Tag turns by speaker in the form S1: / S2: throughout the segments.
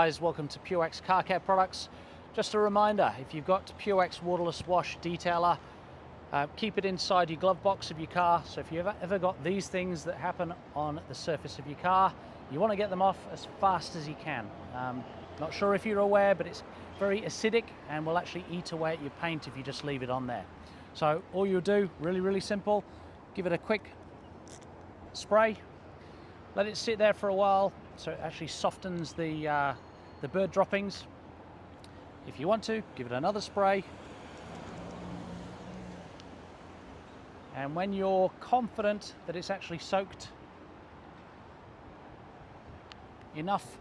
S1: guys, welcome to Purex Car Care Products. Just a reminder, if you've got Purex waterless wash detailer, keep it inside your glove box of your car. So if you've ever got these things that happen on the surface of your car, you want to get them off as fast as you can. Not sure if you're aware, but it's very acidic and will actually eat away at your paint if you just leave it on there. So all you'll do, really simple, give it a quick spray, let it sit there for a while so it actually softens the bird droppings. If you want to, give it another spray. And when you're confident that it's actually soaked enough,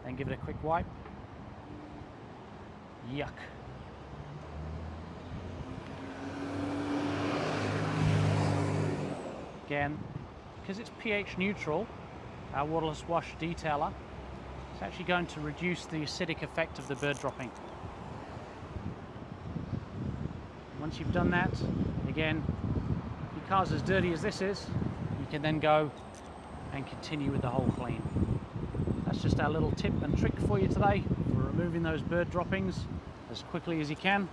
S1: then give it a quick wipe. Yuck. Again, because it's pH neutral, our waterless wash detailer, it's actually going to reduce the acidic effect of the bird dropping. Once you've done that, again, if your car's as dirty as this is, you can then go and continue with the whole clean. That's just our little tip and trick for you today for removing those bird droppings as quickly as you can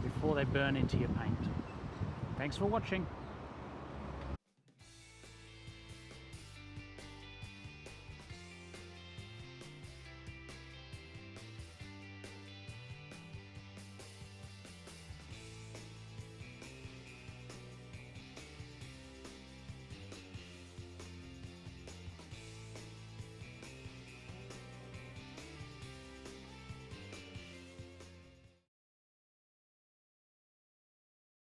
S1: before they burn into your paint. Thanks for watching.